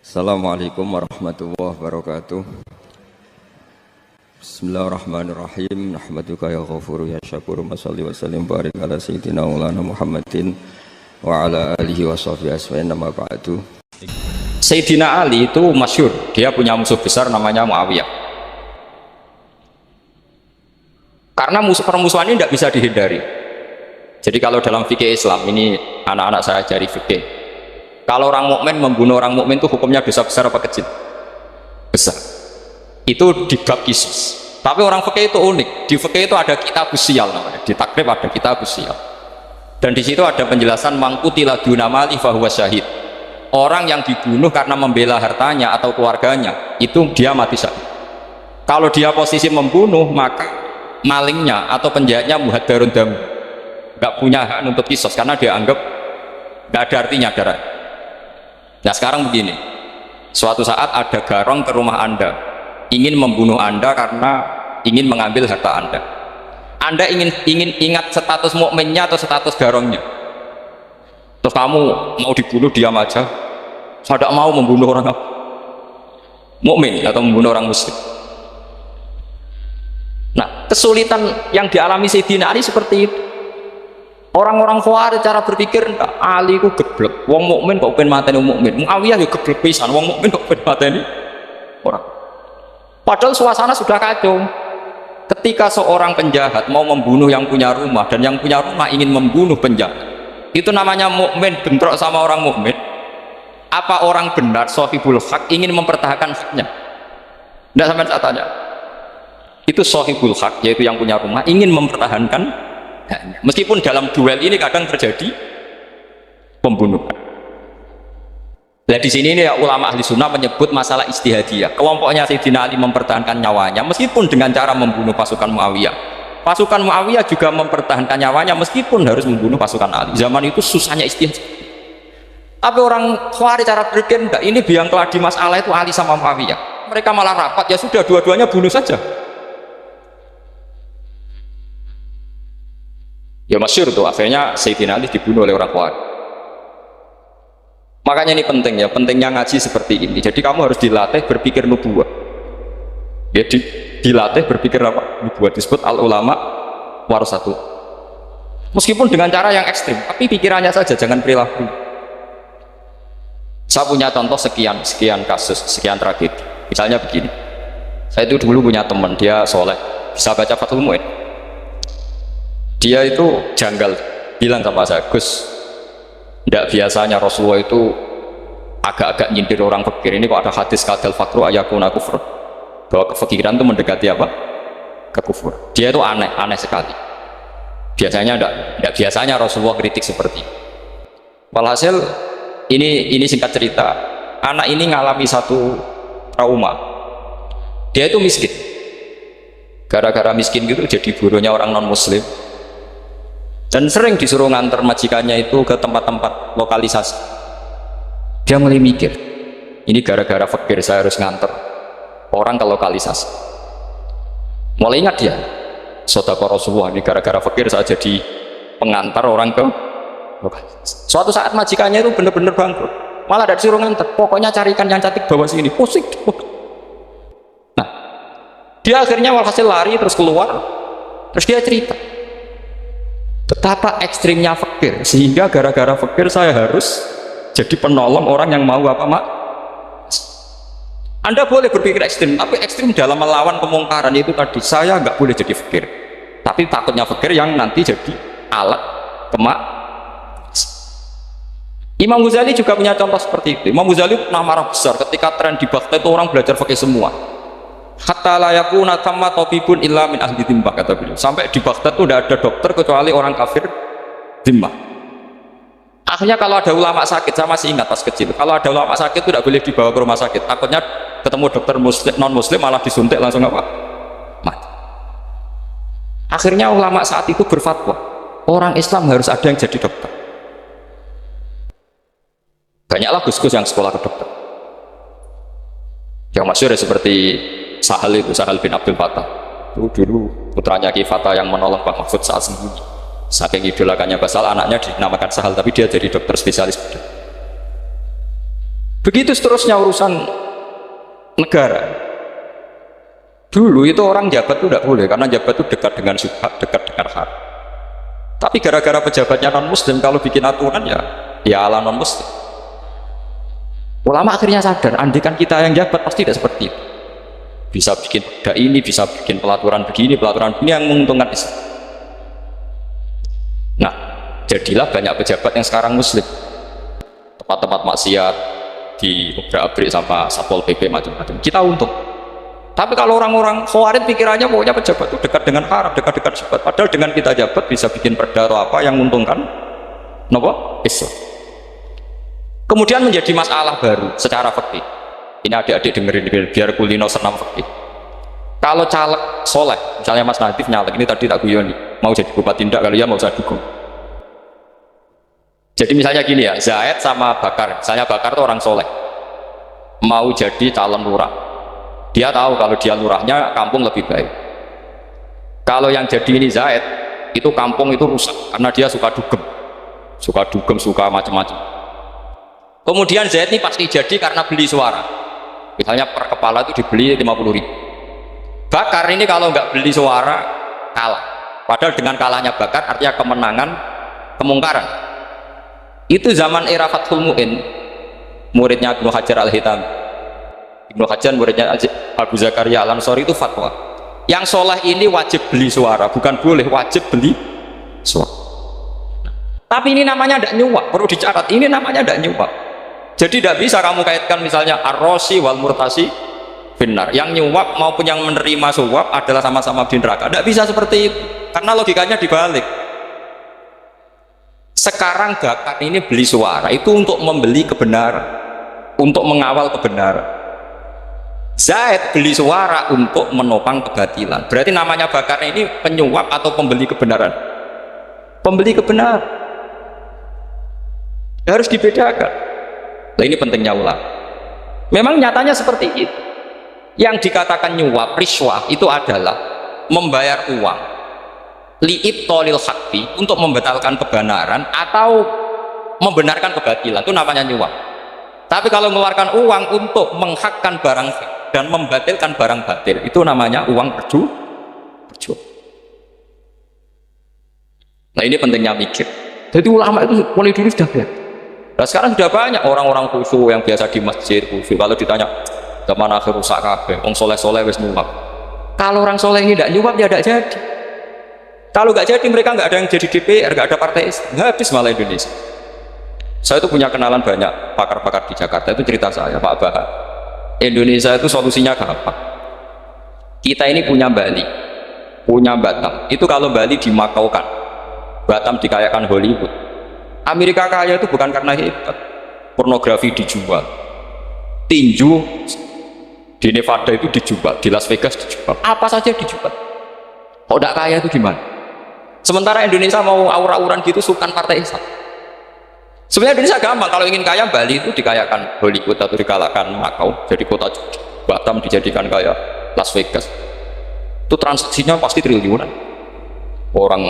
Assalamualaikum warahmatullahi wabarakatuh. Bismillahirrahmanirrahim. Nahmaduka ya ghafuru ya syakuru. Mashalli wa sallim barik ala sayyidina maulana Muhammadin wa ala alihi wa sahbihi asma'in nama ba'du. Sayyidina Ali itu masyhur, dia punya musuh besar namanya Muawiyah. Karena permusuhan ini tidak bisa dihindari. Jadi kalau dalam fikih Islam, ini anak-anak saya ajari fikih, kalau orang mukmin membunuh orang mukmin itu hukumnya dosa besar apa kecil? Besar. Itu di bab kisos. Tapi orang fikih itu unik. Di fikih itu ada kitab usial namanya. Di takrib ada kitab usial. Dan di situ ada penjelasan mangkutila duna mali fahuwa syahid. Orang yang dibunuh karena membela hartanya atau keluarganya, itu dia mati syahid. Kalau dia posisi membunuh, maka malingnya atau penjahatnya muhadarun dam, nggak punya hak untuk kisos karena dia anggap nggak ada artinya darah. Nah sekarang begini, suatu saat ada garong ke rumah Anda, ingin membunuh Anda karena ingin mengambil harta Anda. Anda ingin ingat status mukminnya atau status garongnya. Terus kamu mau dibunuh diam aja, saya tidak mau membunuh orang mukmin atau membunuh orang muslim. Nah kesulitan yang dialami Sayyidina Ali seperti itu. Orang-orang Khawarij cara berpikir, Ali ku geblek, wong mukmin kok pengen mateni wong mukmin. Muawiyah ya geblek pisan, wong mukmin kok pengen mateni orang. Padahal suasana sudah kacau. Ketika seorang penjahat mau membunuh yang punya rumah dan yang punya rumah ingin membunuh penjahat, itu namanya mukmin bentrok sama orang mukmin. Apa orang benar sahibul haq ingin mempertahankan haknya? Tidak sampai saya tanya. Itu sahibul haq, yaitu yang punya rumah ingin mempertahankan. Meskipun dalam duel ini kadang terjadi pembunuhan. Nah di sini ini ya, ulama ahli sunnah menyebut masalah ijtihadiyah. Kelompoknya Sayyidina Ali mempertahankan nyawanya meskipun dengan cara membunuh pasukan Muawiyah. Pasukan Muawiyah juga mempertahankan nyawanya meskipun harus membunuh pasukan Ali. Zaman itu susahnya ijtihad. Tapi orang Khawarij cara berpikir enggak, ini biang keladi masalah itu Ali sama Muawiyah. Mereka malah rapat, ya sudah dua-duanya bunuh saja. Ya masyhur tuh, akhirnya Sayyidina Ali dibunuh oleh orang Khawarij. Makanya ini penting ya, pentingnya ngaji seperti ini. Jadi kamu harus dilatih berpikir nubuwah. Ya, dilatih berpikir apa? Nubuwah, disebut al ulama warasatu. Meskipun dengan cara yang ekstrim, tapi pikirannya saja, jangan perilaku. Saya punya contoh sekian kasus, sekian tragedi. Misalnya begini, saya itu dulu punya teman, dia soleh, bisa baca Fathul Mu'in. Dia itu janggal, bilang sama saya, Gus, tidak biasanya Rasulullah itu agak-agak nyindir orang fakir. Ini kok ada hadis kadal fakru ayakuna kufur, bahwa kefakiran itu mendekati apa? Kekufur. Dia itu aneh sekali. Biasanya tidak biasanya Rasulullah kritik seperti itu. Walhasil ini singkat cerita, anak ini ngalami satu trauma. Dia itu miskin. Gara-gara miskin gitu jadi burunya orang non muslim. Dan sering disuruh nganter majikannya itu ke tempat-tempat lokalisasi. Dia mulai mikir, ini gara-gara fakir saya harus nganter orang ke lokalisasi. Mulai ingat dia, sedekah Rasulullah, ini gara-gara fakir saya jadi pengantar orang ke lokalisasi. Suatu saat majikannya itu benar-benar bangkrut, malah tidak disuruh nganter, pokoknya carikan yang cantik bawa sini, pusing. Nah, dia akhirnya walhasil lari terus keluar, terus dia cerita betapa ekstrimnya fakir, sehingga gara-gara fakir saya harus jadi penolong orang yang mau apa mak. Anda boleh berpikir ekstrim, tapi ekstrim dalam melawan kemungkaran itu tadi. Saya nggak boleh jadi fakir, tapi takutnya fakir yang nanti jadi alat kemak. Imam Ghazali juga punya contoh seperti itu. Imam Ghazali pernah marah besar ketika tren di Baghdad itu orang belajar fakir semua. Hatta la yakuna thamma tabibun illa min ahli dhimmah, kata beliau. Sampai di Baghdad itu tidak ada dokter kecuali orang kafir dhimmah. Akhirnya kalau ada ulama sakit, saya masih ingat pas kecil, kalau ada ulama sakit itu tidak boleh dibawa ke rumah sakit, takutnya ketemu dokter muslim, non muslim malah disuntik langsung apa? Mati. Akhirnya ulama saat itu berfatwa, orang Islam harus ada yang jadi dokter. Banyaklah gus-gus yang sekolah ke dokter. Yang masyhur seperti Sahal bin Abdul Fattah itu dulu putranya Ki Fatah yang menolong Pak Mahfud saat sembunyi. Saking idolakannya Basal, anaknya dinamakan Sahal, tapi dia jadi dokter spesialis bedah. Begitu seterusnya urusan negara. Dulu itu orang jabat itu tidak boleh, karena jabat itu dekat dengan syubhat, dekat dengan haram. Tapi gara-gara pejabatnya non muslim, kalau bikin aturan ya ala non muslim. Ulama akhirnya sadar, andikan kita yang jabat pasti tidak seperti itu. Bisa bikin perda ini, bisa bikin pelaturan begini yang menguntungkan Islam. Nah, jadilah banyak pejabat yang sekarang muslim. Tempat-tempat maksiat di obrak-abrik sama Satpol PP macam-macam, kita untung. Tapi kalau orang-orang khawarij pikirannya pokoknya pejabat itu dekat dengan haram, dekat-dekat syubhat. Padahal dengan kita jabat bisa bikin perda atau apa yang menguntungkan Islam. Kemudian menjadi masalah baru secara fikih. Ini adik-adik dengerin biar kulino senam fikih. Kalau caleg soleh, misalnya Mas Nadif nyalek, ini tadi tak guyoni, mau jadi bupati tidak, kalau ya mau usah dukung. Jadi misalnya gini ya, Zaid sama Bakar, misalnya Bakar itu orang soleh, mau jadi calon lurah. Dia tahu kalau dia lurahnya kampung lebih baik. Kalau yang jadi ini Zaid, itu kampung itu rusak karena dia suka dugem, suka macam-macam. Kemudian Zaid ini pasti jadi karena beli suara. Misalnya per kepala itu dibeli 50.000. Bakar ini kalau nggak beli suara kalah. Padahal dengan kalahnya Bakar artinya kemenangan, kemungkaran. Itu zaman era Fathul Mu'in, muridnya Ibnu Hajar Al-Hitami. Ibnu Hajar muridnya Abu Zakaria Al-Ansori itu fatwa. Yang soleh ini wajib beli suara, bukan boleh, wajib beli suara. Tapi ini namanya tidak nyuap, perlu dicatat. Ini namanya tidak nyuap. Jadi tidak bisa kamu kaitkan misalnya ar-rosi wal murtasi finnar. Yang nyuap maupun yang menerima suap adalah sama-sama di neraka. Tidak bisa seperti itu, karena logikanya dibalik. Sekarang Bakar ini beli suara itu untuk membeli kebenaran, untuk mengawal kebenaran. Zaid beli suara untuk menopang kebatilan. Berarti namanya Bakar ini penyuap atau pembeli kebenaran? Pembeli kebenaran. Harus dibedakan. Nah, ini pentingnya ulama. Memang nyatanya seperti itu. Yang dikatakan nyuap, riswah itu adalah membayar uang li'ibtolil haqqi, untuk membatalkan kebenaran atau membenarkan kebatilan, itu namanya nyuap. Tapi kalau mengeluarkan uang untuk menghakkan barang dan membatalkan barang batil, itu namanya uang perjuangan. Nah, ini pentingnya mikir. Jadi ulama itu mulai dulu sudah belajar. Nah, sekarang sudah banyak orang-orang khusyuk yang biasa di masjid khusyuk. Kalau ditanya zaman akhir rusak kabeh, wong soleh-soleh wis nyuap. Kalau orang soleh ini tidak nyuap ya tidak jadi. Kalau nggak jadi mereka nggak ada yang jadi DPR, nggak ada partai Islam, habis malah Indonesia. Saya itu punya kenalan banyak pakar-pakar di Jakarta, itu cerita saya Pak Bahar. Indonesia itu solusinya gampang. Kita ini punya Bali, punya Batam. Itu kalau Bali dimakaukan, Batam dikayakan Hollywood. Amerika kaya itu bukan karena hebat, pornografi dijual, tinju di Nevada itu dijual, di Las Vegas dijual, apa saja dijual. Kalau tidak kaya itu gimana? Sementara Indonesia mau aur-auran gitu, sultan partai Islam. Sebenarnya Indonesia gampang, kalau ingin kaya Bali itu dikayakan Hollywood atau dikalahkan Makau, jadi kota judi. Batam dijadikan kaya Las Vegas. Itu transaksinya pasti triliunan. Orang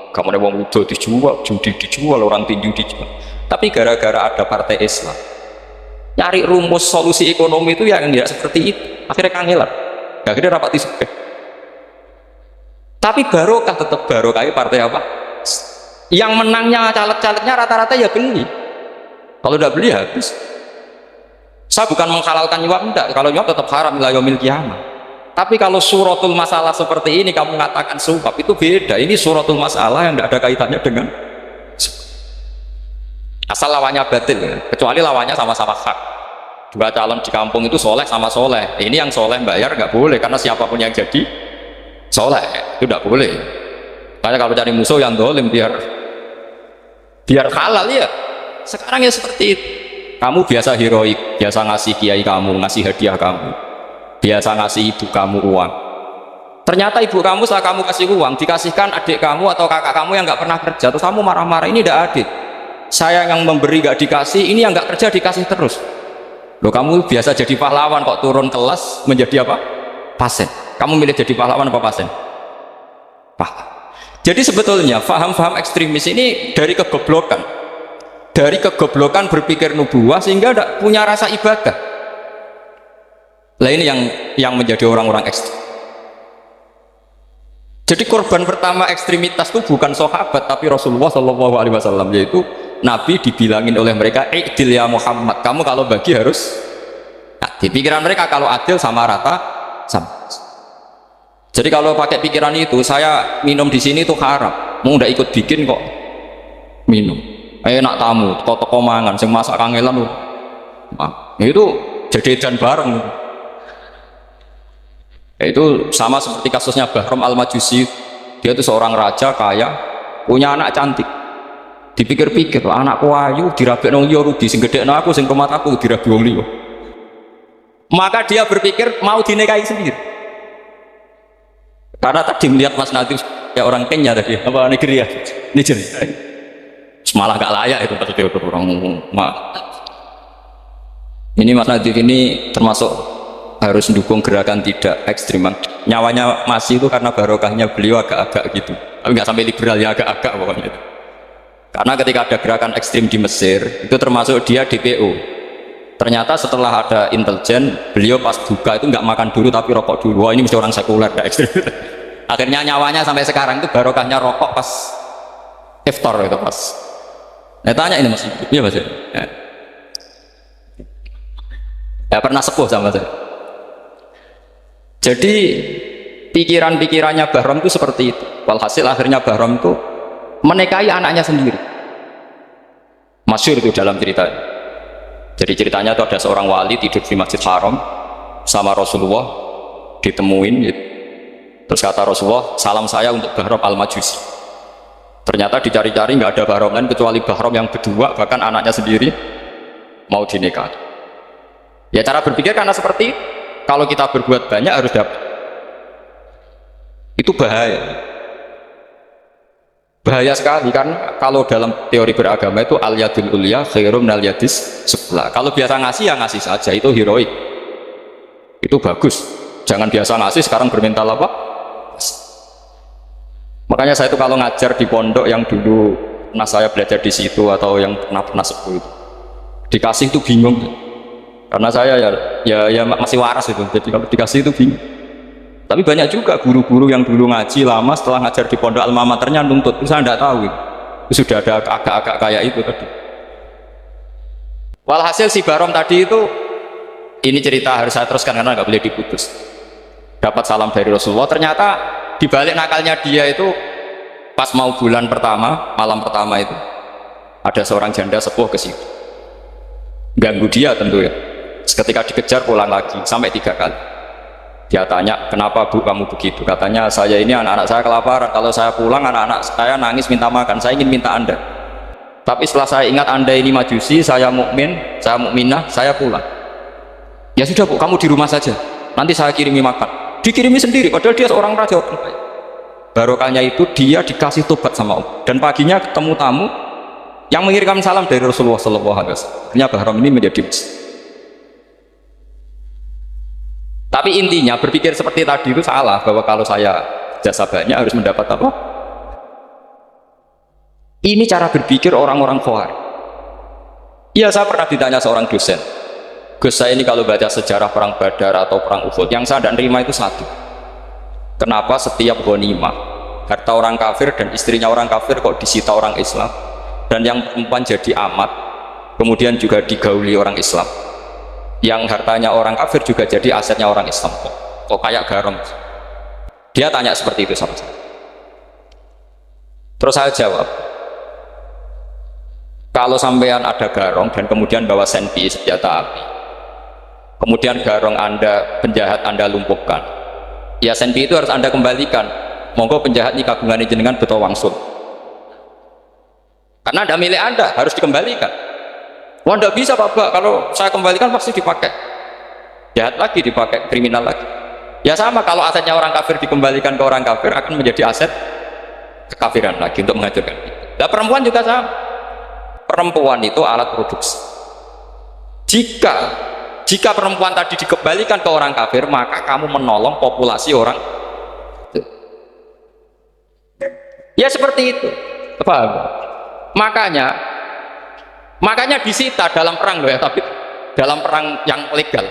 kamar wong udo dijual, judi dijual, orang tinju dijual. Tapi gara-gara ada partai Islam, nyari rumus solusi ekonomi itu yang tidak seperti itu. Akhirnya kangelan, akhirnya rapat isukeh. Tapi barokah, tetap barokah partai apa? Yang menangnya caleg-calegnya rata-rata ya beli. Kalau tidak beli habis. Saya bukan menghalalkan nyuap, enggak. Kalau nyuap tetap haram ila yaumil qiyamah. Tapi kalau suratul masalah seperti ini kamu mengatakan suap, itu beda. Ini suratul masalah yang tidak ada kaitannya dengan asal lawannya batil, kecuali lawannya sama-sama hak. Dua calon di kampung itu soleh sama soleh. Ini yang soleh bayar nggak boleh, karena siapapun yang jadi soleh itu tidak boleh. Makanya kalau cari musuh yang dolim biar halal ya. Sekarang ya seperti itu. Kamu biasa heroik, biasa ngasih kiai kamu, ngasih hadiah kamu, biasa ngasih ibu kamu uang. Ternyata ibu kamu setelah kamu kasih uang dikasihkan adik kamu atau kakak kamu yang nggak pernah kerja, terus kamu marah-marah, ini tidak adil. Saya yang memberi nggak dikasih, ini yang nggak kerja dikasih terus. Loh, kamu biasa jadi pahlawan kok turun kelas menjadi apa? Pasien. Kamu milih jadi pahlawan apa pasien? Pahlawan. Jadi sebetulnya faham-faham ekstremis ini dari kegoblokan. dari kegoblokan berpikir nubuwah sehingga tidak punya rasa ibadah. Lah ini yang menjadi orang-orang ekstrim. Jadi korban pertama ekstremitas itu bukan sahabat tapi Rasulullah Shallallahu Alaihi Wasallam, yaitu Nabi dibilangin oleh mereka, "I'dil ya Muhammad, kamu kalau bagi harus." Nah, di pikiran mereka kalau adil sama rata sama. Jadi kalau pakai pikiran itu, saya minum di sini itu haram, mau ndak ikut bikin kok minum. Enak tamu, toko mangan, sing masak kangelan, itu jajan bareng. Itu sama seperti kasusnya Bahram Al-Majusi. Dia itu seorang raja kaya, punya anak cantik. Dipikir-pikir, anakku ayu dirabek nang liya rugi, sing gedhekno aku sing rumah aku dirabi wong liya. Maka dia berpikir mau dinikahi sendiri. Karena tadi melihat Mas Nadif ya orang Kenya tadi, apa negeri ya? Niger. Malah gak layak itu maksudnya orang ini Mas Nadif ini termasuk harus mendukung gerakan tidak ekstrim. Nyawanya masih itu karena barokahnya beliau agak-agak gitu, tapi nggak sampai liberal ya, agak-agak pokoknya itu. Karena ketika ada gerakan ekstrim di Mesir itu termasuk dia DPO, ternyata setelah ada intelijen beliau pas buka itu nggak makan dulu tapi rokok dulu. Wah, ini mesti orang sekuler gak ekstrim. Akhirnya nyawanya sampai sekarang itu barokahnya rokok pas iftar itu pas. Nah, tanya ini Mas, iya Mas ya pernah sepuh sama saya. Jadi pikiran-pikirannya Bahram itu seperti itu. Walhasil akhirnya Bahram itu menikahi anaknya sendiri. Masyhur itu dalam cerita. Jadi ceritanya itu ada seorang wali tidur di Masjid Haram sama Rasulullah, ditemuin gitu. Terus kata Rasulullah, salam saya untuk Bahram Al-Majusi. Ternyata dicari-cari nggak ada Bahram lain kecuali Bahram yang berdua, bahkan anaknya sendiri mau dinikahi. Ya cara berpikir karena seperti itu. Kalau kita berbuat banyak harus dapat. Itu bahaya. Bahaya sekali karena kalau dalam teori beragama itu al-yadul ulya khairum minal yadis sufla. Kalau biasa ngasih ya ngasih saja, itu heroik. Itu bagus. Jangan biasa ngasih sekarang bermental apa? Makanya saya itu kalau ngajar di pondok yang dulu pernah saya belajar di situ atau yang pernah sepuh itu, dikasih itu bingung. Karena saya ya masih waras itu, jadi kalau dikasih itu bingung. Tapi banyak juga guru-guru yang dulu ngaji lama setelah ngajar di pondok alma maternya nuntut, itu saya tidak tahu itu sudah ada agak-agak kayak itu tadi. Walhasil si Bahram tadi itu, ini cerita harus saya teruskan karena nggak boleh diputus. Dapat salam dari Rasulullah, ternyata dibalik nakalnya dia itu pas mau bulan pertama, malam pertama itu ada seorang janda sepuh ke situ, ganggu dia tentu ya. Ketika dikejar pulang lagi sampai 3 kali. Dia tanya, kenapa Bu kamu begitu? Katanya, saya ini anak-anak saya kelaparan, kalau saya pulang anak-anak saya nangis minta makan, saya ingin minta Anda. Tapi setelah saya ingat Anda ini Majusi, saya mukmin, saya mukminah, saya pulang. Ya sudah Bu, kamu di rumah saja, nanti saya kirimi makan. Dikirimi sendiri, padahal dia seorang raja. Barokahnya itu dia dikasih tobat sama Allah. Dan paginya ketemu tamu yang mengirimkan salam dari Rasulullah SAW. Akhirnya Bahram ini menjadi Muslim. Tapi intinya berpikir seperti tadi itu salah, bahwa kalau saya jasa banyak harus mendapat apa? Ini cara berpikir orang-orang Khawarij. Iya, saya pernah ditanya seorang dosen, Gus, saya ini kalau baca sejarah perang Badar atau perang Uhud, yang saya tidak terima itu satu, kenapa setiap ghanimah harta orang kafir dan istrinya orang kafir kok disita orang Islam, dan yang perempuan jadi amat kemudian juga digauli orang Islam, yang hartanya orang kafir juga jadi asetnya orang Islam, kok kayak garam. Dia tanya seperti itu sama saya. Terus saya jawab, kalau sampean ada garong dan kemudian bawa senpi senjata api, kemudian garong Anda, penjahat Anda lumpuhkan, ya senpi itu harus Anda kembalikan. Monggo penjahat ini kagungan jenengan beto wangsul, karena ada milik Anda, harus dikembalikan. Wah, tidak bisa Pak, kalau saya kembalikan pasti dipakai jahat lagi, dipakai kriminal lagi. Ya sama, kalau asetnya orang kafir dikembalikan ke orang kafir akan menjadi aset kekafiran lagi untuk menghancurkan. Nah, perempuan juga sama. Perempuan itu alat produksi. Jika perempuan tadi dikembalikan ke orang kafir, maka kamu menolong populasi orang. Ya seperti itu. Paham? Makanya Makanya disita dalam perang loh ya, tapi dalam perang yang legal.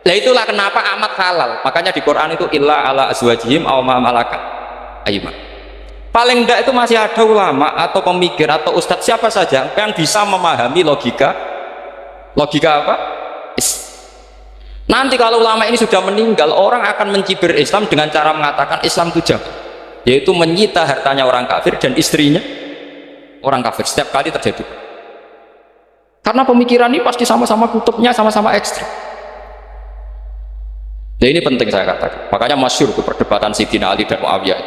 Nah itulah kenapa amat halal. Makanya di Quran itu illa ala azwajihim aw ma malakat aymah. Paling enggak itu masih ada ulama atau pemikir atau ustadz siapa saja yang bisa memahami logika apa? Nanti kalau ulama ini sudah meninggal, orang akan mencibir Islam dengan cara mengatakan Islam itu jahat, yaitu menyita hartanya orang kafir dan istrinya orang kafir. Setiap kali terjadi, karena pemikiran ini pasti sama-sama kutubnya sama-sama ekstrim. Nah ini penting saya katakan. Makanya masyhur itu perdebatan Sayyidina Ali dan Muawiyah.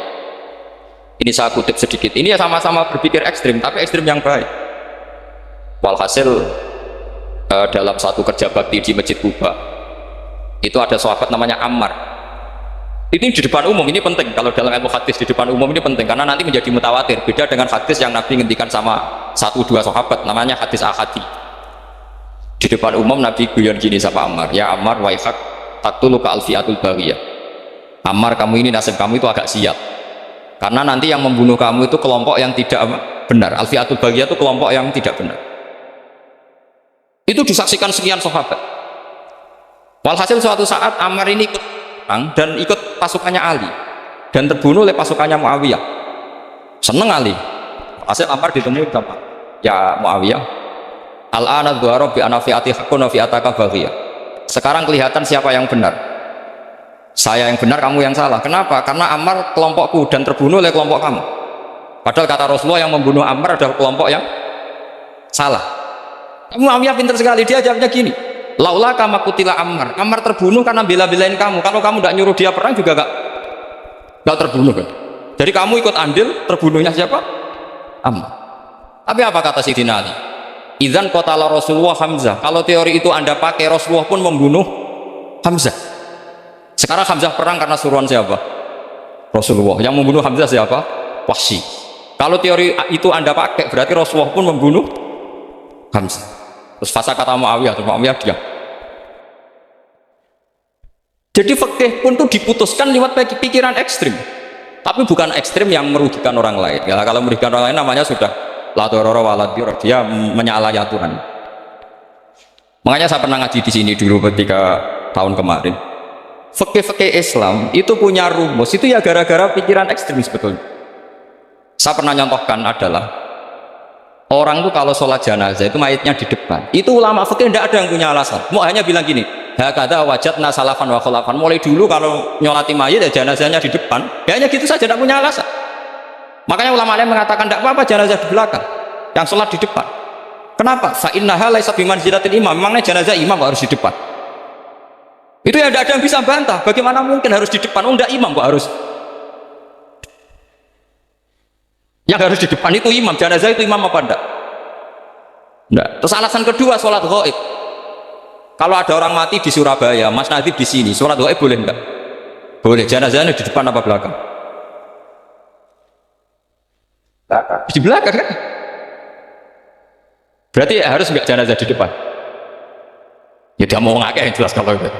Ini saya kutip sedikit. Ini ya sama-sama berpikir ekstrim, tapi ekstrim yang baik. Walhasil dalam satu kerja bakti di Masjid Kuba, itu ada sahabat namanya Ammar. Ini di depan umum, ini penting. Kalau dalam ilmu hadis di depan umum ini penting, karena nanti menjadi mutawatir. Beda dengan hadis yang Nabi ngendikan sama 1-2 sahabat, namanya hadis ahadi. Di depan umum Nabi guyon gini sama Ammar, ya Ammar waihak taktulu ka alfiatul bariyah. Ammar, kamu ini nasib kamu itu agak sial, karena nanti yang membunuh kamu itu kelompok yang tidak benar. Alfiatul bariyah itu kelompok yang tidak benar. Itu disaksikan sekian sahabat. Walhasil suatu saat Ammar ini ikut perang dan ikut pasukannya Ali dan terbunuh oleh pasukannya Muawiyah. Seneng Ali. Hasil Ammar ditemui sama, ya Muawiyah, al-ana dhuhara bi ana fi'ati haqqun wa fi'ataka baghiyah. Sekarang kelihatan siapa yang benar. Saya yang benar, kamu yang salah. Kenapa? Karena Ammar kelompokku dan terbunuh oleh kelompok kamu. Padahal kata Rasulullah yang membunuh Ammar adalah kelompok yang salah. Muawiyah pintar sekali, dia jawabnya gini, laula kama kutila Ammar. Ammar terbunuh karena bela-belain kamu. Kalau kamu tidak nyuruh dia perang juga gak terbunuh kan? Jadi kamu ikut andil terbunuhnya siapa? Ammar. Tapi apa kata Sayyidina Ali? Idzan qatala Rasulullah Hamzah. Kalau teori itu Anda pakai, Rasulullah pun membunuh Hamzah. Sekarang Hamzah perang karena suruhan siapa? Rasulullah. Yang membunuh Hamzah siapa? Wahsy. Kalau teori itu Anda pakai, berarti Rasulullah pun membunuh Hamzah. Terus fasa kata Muawiyah, terus Muawiyah diam. Jadi fikih pun tuh diputuskan lewat pikiran ekstrim, tapi bukan ekstrim yang merugikan orang lain. Ya, kalau merugikan orang lain namanya sudah la dororo wala diror, dia menyalahi aturan. Makanya saya pernah ngaji di sini dulu ketika tahun kemarin. Fikih Islam itu punya rumus, itu ya gara-gara pikiran ekstrim sebetulnya. Saya pernah nyontohkan adalah orang tuh kalau sholat jenazah itu mayitnya di depan. Itu ulama fikih tidak ada yang punya alasan. Mau hanya bilang gini, hakadha wajadna salafan wa khulafan. Mulai dulu kalau nyolati mayit ya jenazahnya di depan. Ya hanya gitu saja, tidak punya alasan. Makanya ulama lain mengatakan tidak apa-apa jenazah di belakang, yang sholat di depan. Kenapa? Fa innaha laisa bimanzilatil imam. Memangnya jenazah imam harus di depan? Itu ya tidak ada yang bisa bantah. Bagaimana mungkin harus di depan? Oh, enggak, imam kok harus. Yang harus di depan itu imam. Jenazah itu imam apa enggak? Enggak. Terus alasan kedua, sholat ghaib. Kalau ada orang mati di Surabaya, Mas Nadif di sini, sholat ghaib boleh enggak? Boleh. Jenazahnya di depan apa belakang? Di belakang kan? Berarti harus enggak jenazah di depan? Ya dia mau ngakeh yang jelas kalau itu.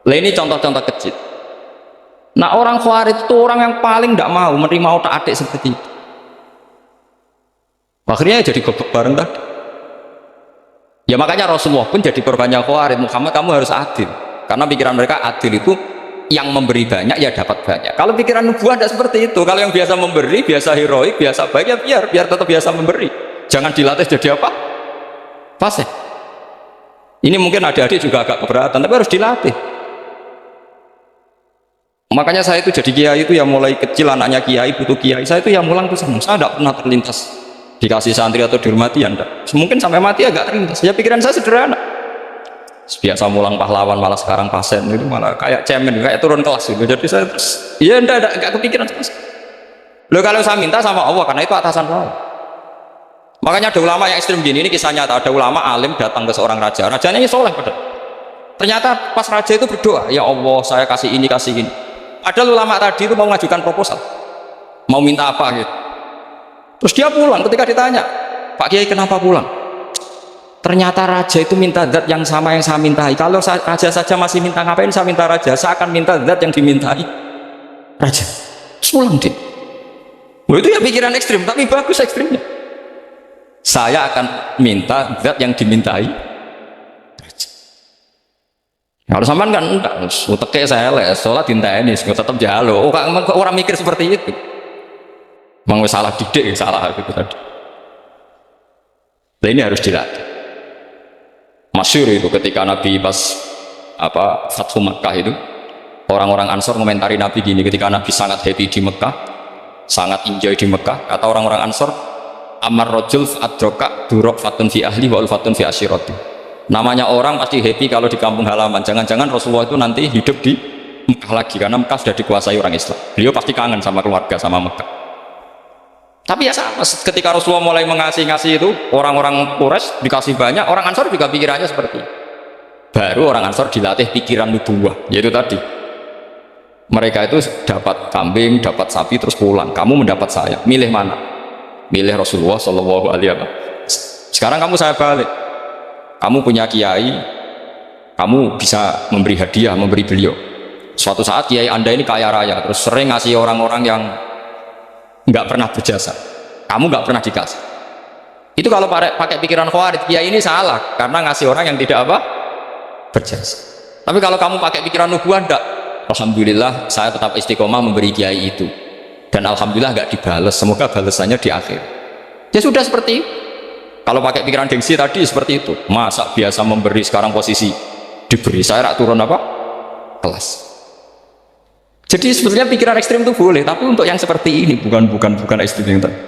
Lah ini contoh-contoh kecil. Nah orang Khawarij itu orang yang paling tidak mau menerima otak-atik seperti itu. Akhirnya jadi goblok bareng tadi. Ya makanya Rasulullah pun jadi korbannya Khawarij. Muhammad, kamu harus adil. Karena pikiran mereka adil itu yang memberi banyak ya dapat banyak. Kalau pikiran nubuah tidak seperti itu. Kalau yang biasa memberi, biasa heroik, biasa baik ya biar tetap biasa memberi. Jangan dilatih jadi apa? Fasih. Ini mungkin adik-adik juga agak keberatan, tapi harus dilatih. Makanya saya itu jadi kiai itu ya mulai kecil, anaknya kiai butuh kiai. Saya itu ya mulang tuh senang. Saya tidak pernah terlintas dikasih santri atau dihormati ya enggak. Mungkin sampai mati agak terlintas. Ya pikiran saya sederhana. Biasa mulang pahlawan, malah sekarang pasien itu malah kayak cemen, kayak turun kelas gitu. Jadi saya terus ya enggak kepikiran sama sekali. Loh kalau saya minta sama Allah, karena itu atasan saya. Makanya ada ulama yang ekstrem gini, ini kisah nyata. Ada ulama alim datang ke seorang raja, rajanya ini soleh padahal. Ternyata pas raja itu berdoa, ya Allah saya kasih ini, kasih ini. Padahal ulama tadi itu mau mengajukan proposal, mau minta apa gitu. Terus dia pulang, ketika ditanya, Pak Kiai kenapa pulang? Ternyata raja itu minta zat yang sama yang saya mintai. Kalau raja saja masih minta, ngapain saya minta raja? Saya akan minta zat yang dimintai raja. Terus pulang dia. Wah, itu ya pikiran ekstrim, tapi bagus ekstrimnya. Saya akan minta zat yang dimintai. Kalau sampean kan enggak, uteke saya les, sholat dinteni, tetap jalo. Orang mikir seperti itu. Mang salah didik, salah itu tadi. Nah, ini harus dilatih. Masyhur itu ketika Nabi pas Fathu Makkah itu, orang-orang Ansor komentari Nabi gini, ketika Nabi sangat happy di Mekah, sangat enjoy di Mekah, kata orang-orang Ansor, amar rojul adroka durok fatun fi ahli wa ulfatun fi asyirati. Namanya orang pasti happy kalau di kampung halaman. Jangan-jangan Rasulullah itu nanti hidup di Mekah lagi, karena Mekah sudah dikuasai orang Islam. Beliau pasti kangen sama keluarga, sama Mekah. Tapi ya sama, ketika Rasulullah mulai ngasih itu, orang-orang Quraisy dikasih banyak, orang Ansor juga pikirannya seperti itu. Baru orang Ansor dilatih pikiran nubuwah, yaitu tadi mereka itu dapat kambing, dapat sapi, terus pulang. Kamu mendapat saya, milih mana? Milih Rasulullah Shallallahu Alaihi Wasallam. Sekarang kamu saya balik, kamu punya kiai, kamu bisa memberi hadiah, memberi beliau. Suatu saat kiai anda ini kaya raya, terus sering ngasih orang-orang yang nggak pernah berjasa, kamu nggak pernah dikasih. Itu kalau pakai pikiran Khawarij, kiai ini salah karena ngasih orang yang tidak berjasa. Tapi kalau kamu pakai pikiran nubuah, enggak, alhamdulillah saya tetap istiqomah memberi kiai itu, dan alhamdulillah nggak dibales, semoga balasannya di akhir. Ya sudah seperti itu. Kalau pakai pikiran gengsi tadi seperti itu, masa biasa memberi sekarang posisi diberi, saya rak turun kelas. Jadi sebetulnya pikiran ekstrim itu boleh, tapi untuk yang seperti ini bukan ekstrim yang tadi.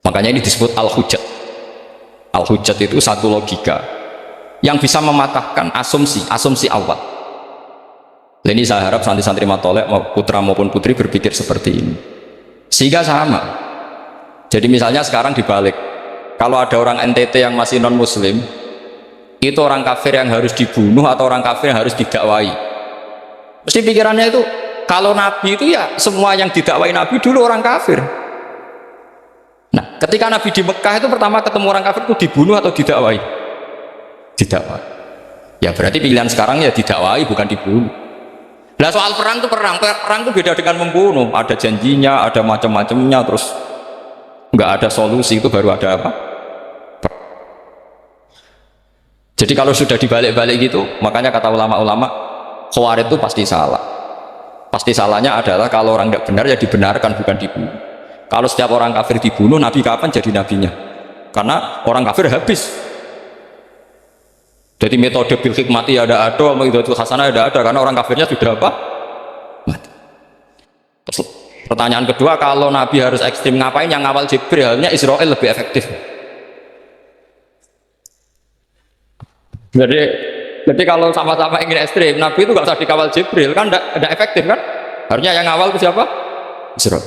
Makanya ini disebut al-hujjat. Al-hujjat itu satu logika yang bisa mematahkan asumsi awal. Dan ini saya harap santri-santri matolek, putra maupun putri berpikir seperti ini, sehingga sama. Jadi misalnya sekarang dibalik, kalau ada orang NTT yang masih non muslim, itu orang kafir yang harus dibunuh atau orang kafir yang harus didakwai? Mesti pikirannya itu, kalau Nabi itu ya semua yang didakwai Nabi dulu orang kafir. Nah, ketika Nabi di Mekah itu pertama ketemu orang kafir itu dibunuh atau didakwai? Didakwai. Ya berarti pilihan sekarang ya didakwai, bukan dibunuh. Nah soal perang itu perang itu beda dengan membunuh. Ada janjinya, ada macam-macamnya, terus nggak ada solusi, itu baru ada apa? Jadi kalau sudah dibalik-balik gitu, makanya kata ulama-ulama, Khawarij itu pasti salah. Pasti salahnya adalah kalau orang tidak benar ya dibenarkan, bukan dibunuh. Kalau setiap orang kafir dibunuh, Nabi kapan jadi nabinya? Karena orang kafir habis. Jadi metode bil hikmati ada, metode hasanah ada, karena orang kafirnya sudah apa? Mati. Terus, pertanyaan kedua, kalau Nabi harus ekstrim, ngapain yang ngawal Jibril? Halnya Israel lebih efektif. Jadi kalau sama-sama ingin ekstrim, Nabi itu nggak usah dikawal Jibril, kan tidak efektif kan? Harusnya yang ngawal itu siapa? Israel.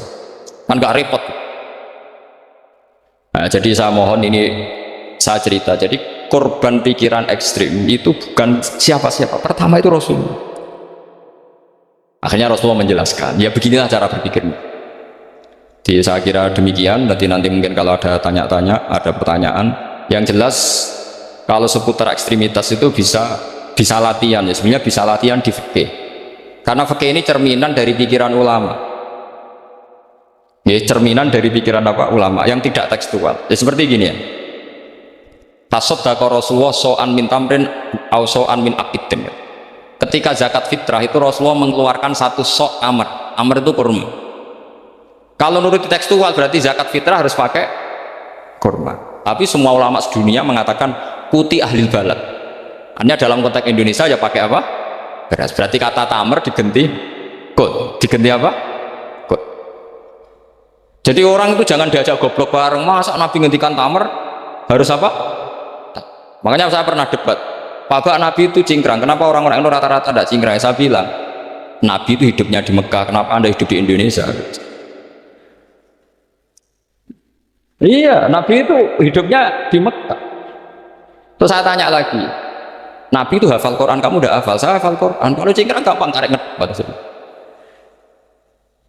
Kan nggak repot. Nah, jadi saya mohon ini saya cerita. Jadi korban pikiran ekstrim itu bukan siapa-siapa. Pertama itu Rasulullah. Akhirnya Rasulullah menjelaskan, ya beginilah cara berpikirnya. Jadi saya kira demikian. Nanti mungkin kalau ada tanya-tanya, ada pertanyaan. Yang jelas kalau seputar ekstremitas itu bisa latihan, ya sebenarnya bisa latihan di fikih, karena fikih ini cerminan dari pikiran ulama, ya cerminan dari pikiran ulama yang tidak tekstual. Ya seperti gini ya, tasaddaqa Rasulullah so'an min tamrin au so'an min aqidin. Ketika zakat fitrah itu Rasulullah mengeluarkan satu sok amr itu kurma. Kalau menurut tekstual berarti zakat fitrah harus pakai kurma, tapi semua ulama sedunia mengatakan kuti ahlil balad. Hanya dalam konteks Indonesia ya pakai apa? Beras. Berarti kata tamar diganti kut. Diganti apa? Kut. Jadi orang itu jangan diajak goblok bareng. Masa Nabi ngendikan tamar harus apa? Makanya saya pernah debat, Pak Nabi itu cingkrang. Kenapa orang-orang itu rata-rata tidak cingkrang? Saya bilang, Nabi itu hidupnya di Mekah. Kenapa Anda hidup di Indonesia? Iya, Nabi itu hidupnya di Mekah. Terus saya tanya lagi, Nabi itu hafal Quran, kamu udah hafal? Saya hafal Quran. Kalau cingkrang gampang tarik ngebat.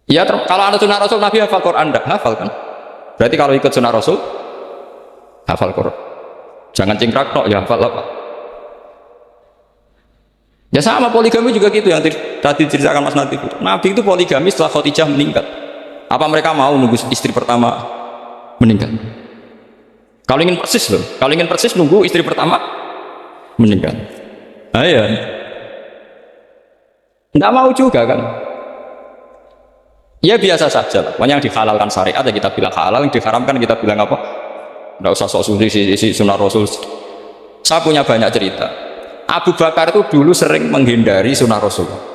Ya, kalau ada sunnah Rasul, Nabi hafal Quran, enggak hafal kan? Berarti kalau ikut sunnah Rasul, hafal Quran. Jangan cingkrang, no, ya hafal apa? Ya sama poligami juga gitu, yang tadi ceritakan Mas Nabi. Nabi itu poligami setelah Khadijah meninggal. Apa mereka mau nunggu istri pertama meninggal? Kalau ingin persis loh, kalau ingin persis nunggu istri pertama meninggal. Ya, nggak mau juga kan? Ya biasa saja lah. Yang dihalalkan syariat ya kita bilang halal, yang diharamkan kita bilang apa? Nggak usah sok suci sunnah Rasul. Saya punya banyak cerita. Abu Bakar itu dulu sering menghindari sunnah Rasulullah.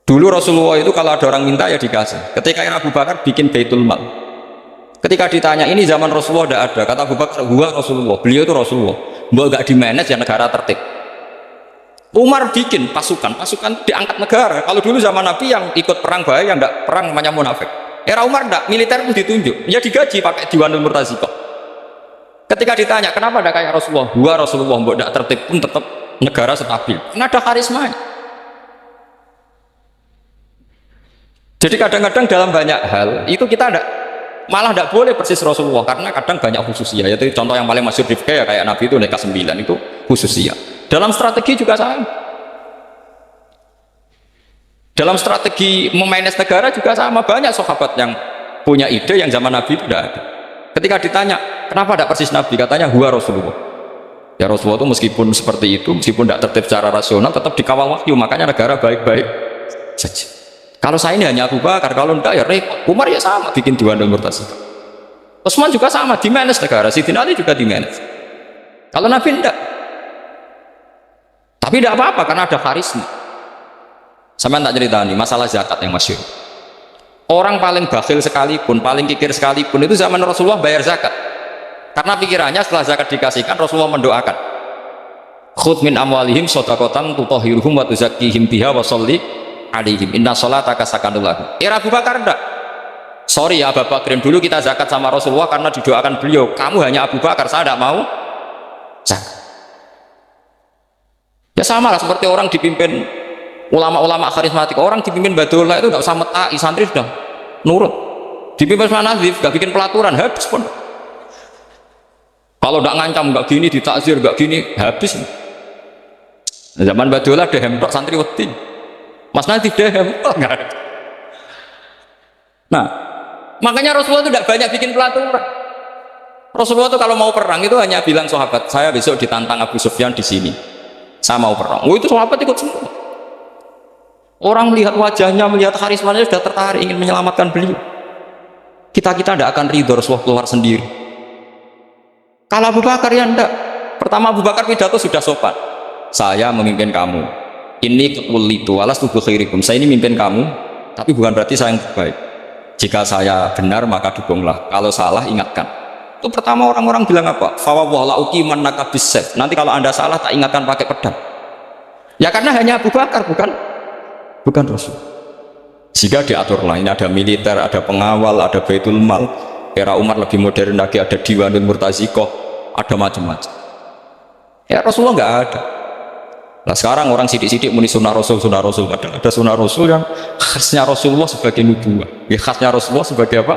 Dulu Rasulullah itu kalau ada orang minta ya dikasih. Ketika Abu Bakar bikin Baitul Mal, ketika ditanya ini zaman Rasulullah tidak ada, kata Abu Bakar, gua Rasulullah, beliau itu Rasulullah. Mbak gak di manage ya negara tertib. Umar bikin pasukan diangkat negara. Kalau dulu zaman Nabi yang ikut perang bahaya, yang tidak perang namanya munafik. Era Umar tidak, militer pun ditunjuk, ya digaji pakai Diwanul Murtazikoh. Ketika ditanya kenapa tidak kayak Rasulullah, gua Rasulullah, mbak tidak tertib pun tetap negara stabil. Karena ada karismanya. Jadi kadang-kadang dalam banyak hal itu kita malah tidak boleh persis Rasulullah, karena kadang banyak khususnya. Yaitu contoh yang paling masyhur Rifqah ya kayak Nabi itu nikah 9 itu khususnya. Dalam strategi juga sama. Dalam strategi memanage negara juga sama. Banyak sahabat yang punya ide yang zaman Nabi itu tidak ada. Ketika ditanya kenapa tidak persis Nabi, katanya huwa Rasulullah. Ya Rasulullah itu meskipun seperti itu, meskipun tidak tertib secara rasional, tetap dikawal wahyu, makanya negara baik-baik saja. Kalau saya ini hanya Abu Bakar, kalau tidak ya repot. Umar ya sama, bikin Diwanul Murtazikoh. Utsman juga sama, di manage negara. Sayyidina Ali juga di manage. Kalau Nabi tidak. Tapi tidak apa-apa karena ada karisma. Sama tak cerita nih masalah zakat yang masyhur. Orang paling bakhil sekalipun, paling kikir sekalipun itu zaman Rasulullah bayar zakat. Karena pikirannya setelah zakat dikasihkan, Rasulullah mendoakan. Khudh min amwalihim shadaqatan tutahhiruhum wa tuzakkihim biha wa sholli alaihim inna sholataka sakanul lahum. Era Abu Bakar enggak. Sorry ya Abu Bakrin, dulu kita zakat sama Rasulullah karena didoakan beliau. Kamu hanya Abu Bakar, saya tidak mau zakat. Ya sama lah seperti orang dipimpin ulama-ulama karismatik, orang dipimpin Badullah itu nggak usah metai, santri sudah nurut. Dipimpin sama Nazif, nggak bikin pelaturan, habis pun. Kalau nggak ngancam, nggak gini, ditakzir, nggak gini, habis. Zaman Badullah dehem tok santri wedi. Mas Nazif dehem, nggak ada. Nah, makanya Rasulullah itu tidak banyak bikin pelaturan. Rasulullah itu kalau mau perang itu hanya bilang sahabat, saya besok ditantang Abu Sufyan di sini. Saya mau perang. Oh itu sahabat ikut semua. Orang melihat wajahnya, melihat karismanya sudah tertarik ingin menyelamatkan beliau. Kita tidak akan ridho Rasulullah keluar sendiri. Kalau Abu Bakar ya enggak. Pertama Abu Bakar pidato sudah sopan. Saya memimpin kamu. Ini ketulitu alas tubuh khairikum. Saya ini memimpin kamu, tapi bukan berarti saya yang terbaik. Jika saya benar maka dukunglah. Kalau salah ingatkan. Itu pertama orang-orang bilang apa? Fawwala uqiman naka bisayf. Nanti kalau Anda salah tak ingatkan pakai pedang. Ya karena hanya Abu Bakar bukan Rasul. Jika diaturlah ini ada militer, ada pengawal, ada Baitul Mal. Era Umar lebih modern lagi, ada Diwanul Murtazikoh, ada macam-macam. Ya Rasulullah nggak ada. Nah sekarang orang sidik-sidik muni sunnah Rasul. Padahal ada sunnah Rasul yang khasnya Rasulullah sebagai nubuwah. Ya khasnya Rasulullah sebagai apa?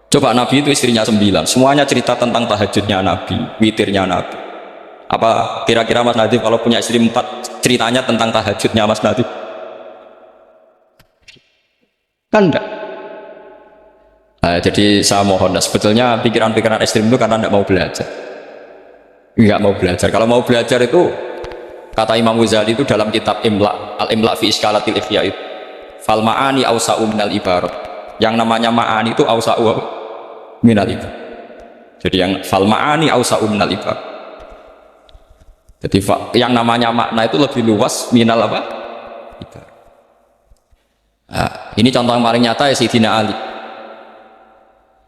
Coba Nabi itu istrinya 9, semuanya cerita tentang tahajudnya Nabi, witirnya Nabi. Apa kira-kira Mas Nadif kalau punya istri 4 ceritanya tentang tahajudnya Mas Nadif? Kan enggak. Nah, jadi saya mohon, sebetulnya pikiran-pikiran ekstrim itu karena enggak mau belajar. Enggak mau belajar. Kalau mau belajar itu kata Imam Ghazali itu dalam kitab Imla, Al-Imla fi Iskalatil Ikhya itu, fal ma'ani awsa'u minal ibarat. Yang namanya ma'ani itu awsa'u minal ibarat. Jadi yang fal ma'ani awsa'u minal ibarat. Jadi yang namanya makna itu lebih luas minal apa? Ibarat. Nah, ini contoh yang paling nyata ya Sayyidina Ali.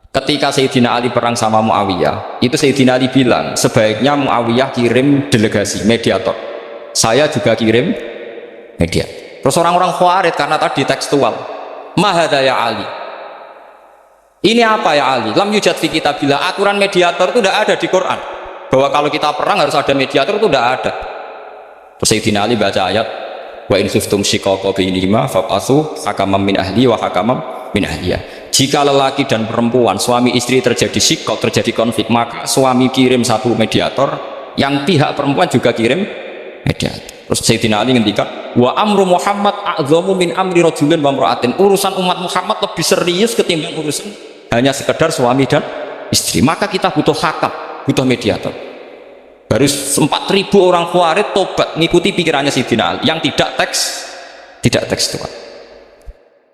Ketika Sayyidina Ali perang sama Muawiyah, itu Sayyidina Ali bilang sebaiknya Muawiyah kirim delegasi mediator, saya juga kirim mediator. Terus orang-orang Khawarij karena tadi tekstual, mahada ya Ali, ini apa ya Ali? Lam yujad fi kitabillah, aturan mediator itu tidak ada di Quran, bahwa kalau kita perang harus ada mediator, itu tidak ada. Terus Sayyidina Ali baca ayat wa in khiftum shiqaqa bainihima fab'atsu hakaman min ahli wa hakaman min ahliyah. Jika lelaki dan perempuan, suami istri terjadi shiqaq, terjadi konflik, maka suami kirim satu mediator, yang pihak perempuan juga kirim mediator. Terus Sayyidina Ali ngendikan wa amru Muhammad a'dhamu min amri rajulin wa imra'atin. Urusan umat Muhammad lebih serius ketimbang urusan hanya sekedar suami dan istri, maka kita butuh hakam, butuh mediator. Baru 4.000 orang Khawarij tobat ngikuti pikirannya Sayyidina Ali yang tidak tekstual.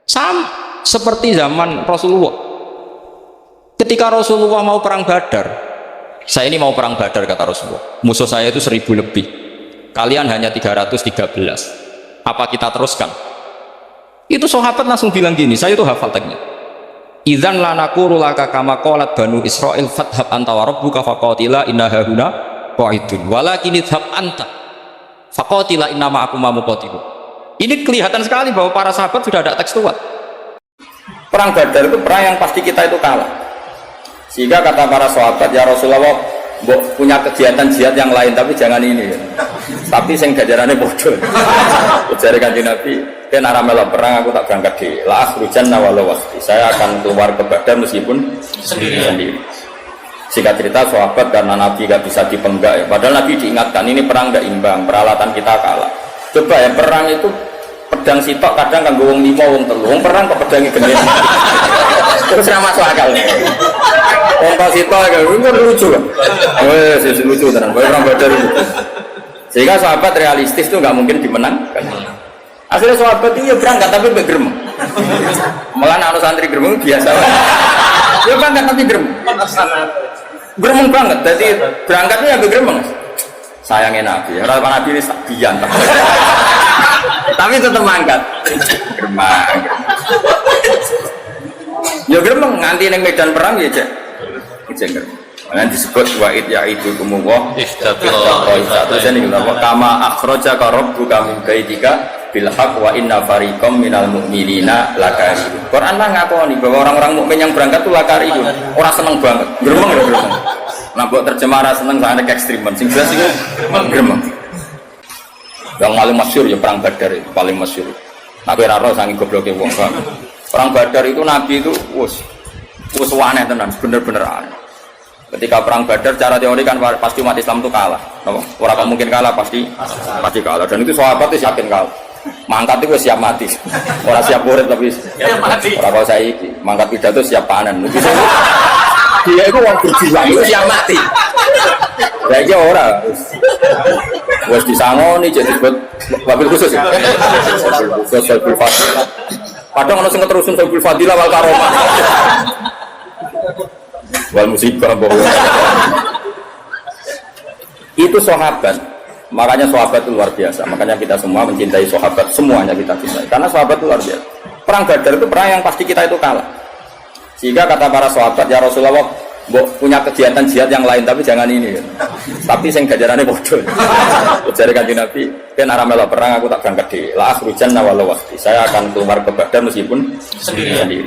Sama seperti zaman Rasulullah. Ketika Rasulullah mau perang Badar, saya ini mau perang Badar kata Rasulullah, musuh saya itu 1000 lebih, kalian hanya 313, apa kita teruskan? Itu sahabat langsung bilang gini, saya itu hafal teknya, idzan lanaqulu laka kama qalat banu Israil fathab anta wa rabbuka faqatila inna hahuna qa'idun walakin idhab anta faqatila inna ma'akum muqatilun. Ini kelihatan sekali bahwa para sahabat sudah ada tekstual. Perang Badar itu perang yang pasti kita itu kalah, sehingga kata para sahabat, ya Rasulullah punya kegiatan jihad yang lain tapi jangan ini, tapi sing gajarannya bodoh. Ujar Kanjeng Nabi, "Ken arah melo perang aku tak berangkat di la akhrujanna walau waqti." Saya akan keluar ke Badar meskipun sendiri. Singkat cerita sahabat karena Nabi gak bisa dipenggak ya. Padahal Nabi diingatkan ini perang gak imbang, peralatan kita kalah. Coba ya perang itu pedang sitok kadang kan wong 5 wong 3. Wong perang kok pedangnya gede. Terus ra masuk akal. Wong sitok kan lucu kan. Wes lucu tenan. Perang Badar itu. Sehingga sahabat realistis itu nggak mungkin dimenangkan. Akhirnya sahabat itu ya berangkat tapi bergerem. Malah anak santri gerem biasa. Ya berangkat tapi gerem. Gerem banget. Jadi berangkatnya ya bergerem. Sayangnya Nabi. Orang Nabi ini sabian. Tapi tetap mangkat. Geremang. Ya geremang nganti neng medan perang ya cek. Cek yang disebut wa'id ya'idu kumullah kama akhrajaka rabbuka min baitika bil haqq wa inna fariqam minal mu'minina lakarihun. Quran lah ngakoni bahwa orang-orang mukmin yang berangkat itu lakarihun, orang seneng banget, gremeng lho gremeng. Nah buat terjemah seneng sangat ekstrimen, sing jelas itu gremeng. Yang paling masyhur ya perang Badar itu paling masyhur. Nabi raro sangi gobloke wong kan. Perang Badar itu Nabi itu wis aneh tenan, bener-bener aneh. Ketika perang Badar cara teori kan pasti umat Islam itu kalah, orang mungkin kalah pasti kalah, dan itu sahabat itu yakin kalah. Mangkat itu siap mati, orang siap urip tapi mati. Orang kalau saya mangkat pidato siap panen. Dia itu orang berjuang itu siap mati. Kayaknya orang harus disangoni jadi buat wabil khusus ya. Wabil fadilah. Padahal kalau sing terusun wabil fadilah wal karomah. Wal musibah bahwa itu sahabat, makanya sahabat itu luar biasa, makanya kita semua mencintai sahabat, semuanya kita cintai karena sahabat itu luar biasa. Perang Badar itu perang yang pasti kita itu kalah, sehingga kata para sahabat, ya Rasulullah punya kegiatan jihad yang lain tapi jangan ini, tapi sing gajarannya bodoh. Ujar Kanjeng Nabi, "Ken arah melo perang aku tak berangkat di la akhrujanna walau waqti." Saya akan keluar ke Badar meskipun sendiri.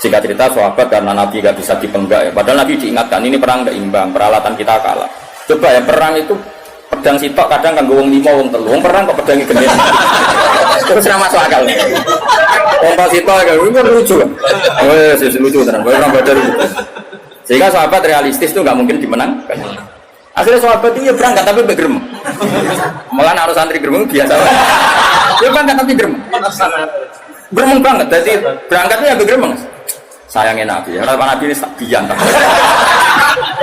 Singkat cerita sahabat karena Nabi gak bisa dipenggak ya. Padahal Nabi diingatkan ini perang gak imbang, peralatan kita kalah. Coba ya perang itu pedang sitok kadang kan wong 5 wong 3. Wong perang kok pedangnya gede. Terus ra masuk akal. Wong sitok kan lucu kan. Wes lucu tenan. Perang Badar itu. Sehingga sahabat realistis itu gak mungkin dimenangkan. Akhirnya sahabat itu ya berangkat tapi bergerem. Malah anak santri gerem biasa. Ya berangkat tapi gerem. Gerem banget. Jadi berangkatnya ya bergerem. Sayangnya Nabi, orang Nabi ini sabian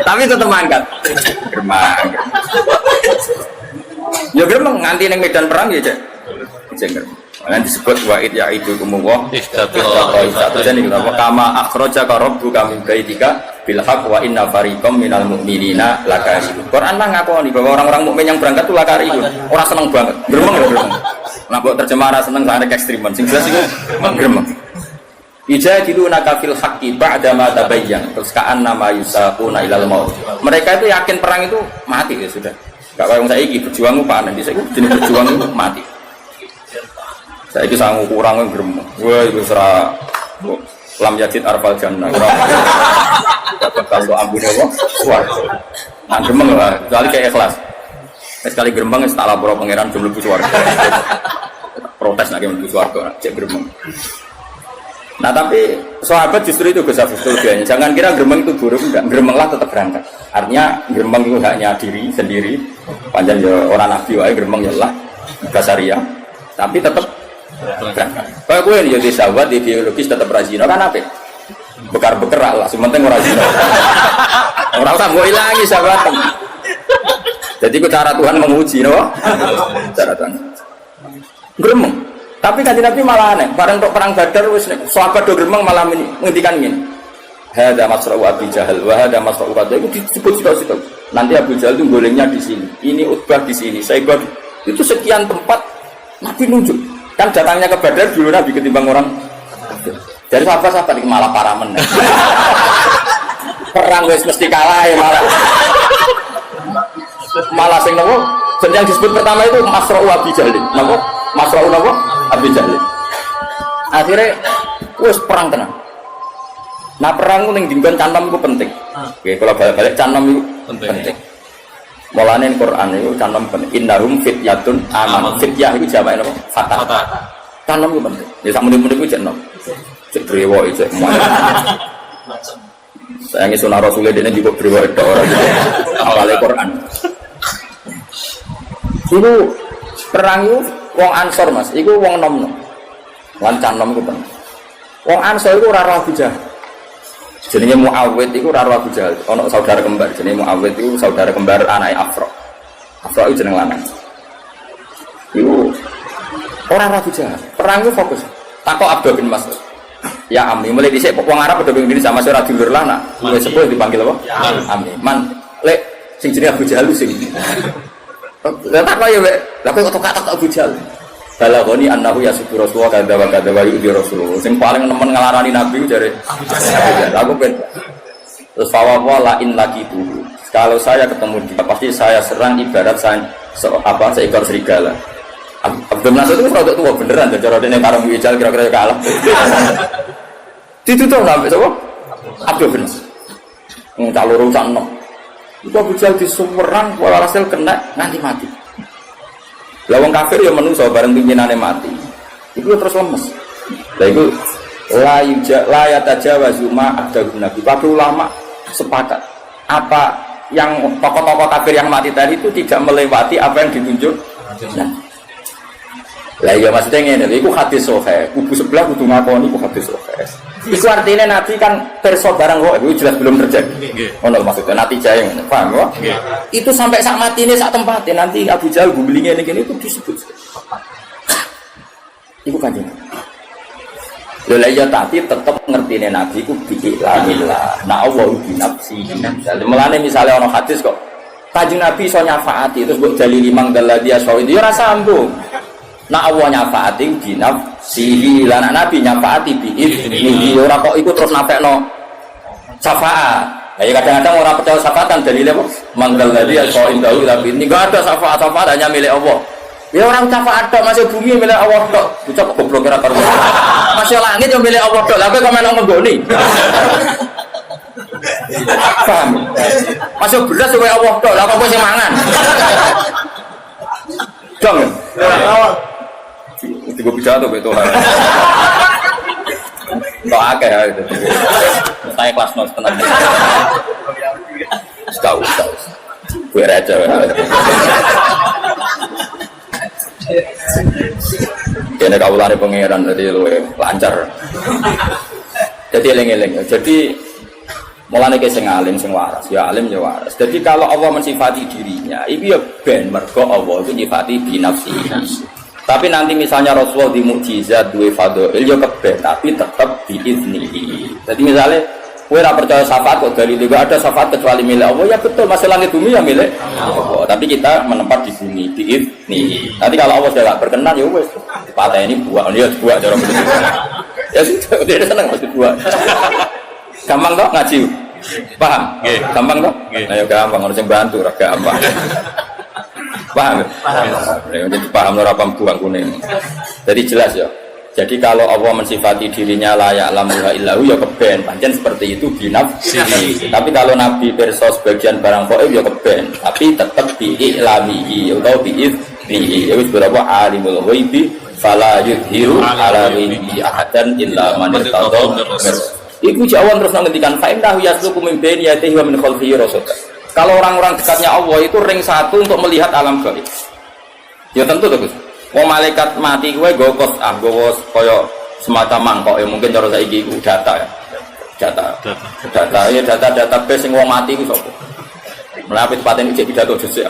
tapi tetap mangkat geremang. Ya geremang nganti neng medan perang ya cek geremang. Yang disebut wa'id ya'idu kumullah kama akhrajaka rabbuka min baitika bil haqq wa inna fariqam minal mu'minina lakarihun. Quran lah ngakoni bahwa orang-orang mukmin yang berangkat itu lakarihun, orang seneng banget, geremang lho geremang. Nah buat terjemah seneng sangat ekstrimen, sing jelas itu geremang. Ijadilunaka fil haqqi ba'da ma tabayyan, terus ka'annama yusaquna ilal maut. Mereka itu yakin perang itu mati ya sudah. Gak kayak saiki berjuang panen, saiki jenis berjuang itu mati. Saiki sangu kurang grem. Wah itu serah lam yajid arfal jannah. Kalau ambune kok kuat. Nah gremeng lah, kali kayak ikhlas. Sekali gremeng wis tak lapor pangeran jumlah swarga. Protes nek mlebu swarga, cek gremeng. Nah tapi sahabat justru itu Gus Afif Tulganya. Jangan kira gremeng itu buruk, enggak. Gremenglah tetap berangkat. Artinya gremeng itu haknya diri sendiri. Panjang ya orang nabi wae gremeng ya lah basaria. Tapi tetap berangkat. Kalau gue jadi sahabat di biologis tetap rajin kan apa? bekar-bekar lah, sementing ora zina. Ora usah mbok ilangi sahabat. Jadi itu cara Tuhan menguji, no? Cara Tuhan. Gremeng. Tapi kanjeng Nabi malah aneh. Bareng untuk perang Badar, sahabat do gremeng malah menghentikan ini. Hada masra'u Abi Jahal, wa hada masra'u Qadha. Itu disebut situ. Nanti Abu Jahal itu golengnya di sini. Ini Utbah di sini. Saibah itu sekian tempat Nabi nunjuk. Kan datangnya ke Badar dulu Nabi ketimbang orang. Jadi sahabat-sahabat ini malah para menang. Perang wis mesti kalah ya malah sing nopo yang disebut pertama itu Masra'u Abi Jahal. Nopo? Masra'u nopo? Abi Jahal. Akhirnya wis perang tenang. Nah perang itu yang dinggon canom itu penting. Oke, kalau balik-balik canom itu penting. Mulane Quran itu canom penting. Innahum fityatun aman. Fityah itu jamaknya apa? Fatah. Canom itu penting. Ya sak muni-muni itu canom. Cek brewo itu saya ngi sunah Rasulullah dia juga brewo itu orang awal Quran. Itu perang itu wong Ansor Mas. Itu wong nom-nom. Lan canom itu penting. Wong Ansor itu ora roh Abu Jahal. Jenenge Muawwid iku ora Abu Jahal, ana saudara kembar. Jenenge Muawwid iku saudara kembar anake Afra. Afra iku jeneng lanang. Iku ora Abu Jahal. Perang iku fokus. Takok Abdul bin Mas'ud. Ya Ami, mulai dhisik wong Arab padha ngene sama ora dulur lanang. Wis sepuh dipanggil apa? Ami. Man, lek sing jenenge Abu Jahal sing. Lah tak kaya lek, lah kok tok Abu Jahal. Balagoni annahu yasudu Rasulullah kadza wa kadza wa yu'di Rasulullah. Sing paling nemen ngelarani Nabi jare aku ben. Terus fawwala in lagi dulu. Kalau saya ketemu dia pasti saya serang ibarat saya seekor serigala. Abdul Nasir itu rada tua beneran dan cara dene karo Wijal kira-kira kalah. Ditutup sampai sapa? Abdul bin Nasir. Caloro sak enom. Itu Abu Jahal disumerang walhasil kena nganti mati. Lah wong kafir ya menungso bareng pimpinane mati. Iku terus lemes. Lah iku la yatajawazu ma abdul nabi. Para ulama sepakat apa yang tokoh-tokoh kafir yang mati tadi itu tidak melewati apa yang ditunjuk. Nah. Lah ya maksudnya ngene, iku hadis sahih. Kubu sebelah kudu ngakoni iku hadis sahih. Iku artinya Nabi kan perso barang kok itu jelas belum terjadi. Ono maksudnya nanti jaya ngene, paham kok? Itu sampai sak matine sak tempate nanti Abu Jahal gumblinge ngene itu disebut. Iku kanjeng. Lha iya tapi tetep ngertine Nabi iku bi'illah. Nah Allah bi nafsi. Mulane misale ono hadis kok Kanjeng Nabi iso nyafaati terus mbok dalili mangdalladhi aswa itu ya ora sambung. Nah Allah nyafaati bi nafsihi lan Nabi nyafaati bi idzni ora kok iku terus nafekno syafaat. Nah ya kadang-kadang orang percaya syafaatan dalile apa? Mangdalladhi aswa indahu tapi ini enggak ada syafaat hanya milik Allah. Ya orang syafaat tok masih bumi milik Allah tok. Bocah kok goblok ora karo. Masih langit yang milik Allah tok. Lah kowe kok melok nggoni. Paham? Masuk beras supaya Allah tok. Lah kok sing mangan. Dong. Tiga pidato betul lah. Tok akeh ya itu. Saya kelas 0 tenang. Tahu. Gue aja. Kene kawulane pangeran dadi luwe lancar. Jadi eling-eling. Jadi mulane ke sing alim sing waras, ya alim ya waras. Jadi kalau Allah mensifati dirinya, itu ya ben mergo Allah itu nyifati bi nafsihi. Tapi nanti misalnya Rasulullah di mukjizat duwe fadhil ya keben, tapi tetap bi iznihi. Jadi misalnya kowe ora percaya syafaat kok dari juga ada syafaat kecuali milik Allah, ya betul masih langit bumi ya milik Allah. Tapi kita menempat di bumi bi iznihi. Nanti kalau Allah sudah enggak berkenan ya wis patah ini buah, dia buah cara begitu. Ya sudah, dia senang mesti buah. Gampang toh ngaji? Paham? Gampang toh? Ayo gampang, harus yang bantu, gampang. Paham? Jadi paham ora paham buang kuning. Jadi jelas ya. Jadi kalau Allah mensifati dirinya layak lamuha illahu ya keben, pancen seperti itu binafsihi. Tapi kalau Nabi perso sebagian barang gaib ya keben, tapi tetap bi'ilamihi atau bi'idnihi. Ya wis berapa alimul ghaibi fala yudhiru ala ghaibi ahadan illa man irtada. Iku jawan terus ngendikan fa innahu yasluku min baini yadihi wa min khalfihi rasada. Kalau orang-orang dekatnya Allah itu ring satu untuk melihat alam gaib. Ya tentu tuh Gus. Wong malaikat mati kowe nggo kos nggo kaya semacam mangkok ya mungkin cara saiki iku data ya. Ya data database sing wong mati ku sapa? Melampit paten iki pidato dhisik.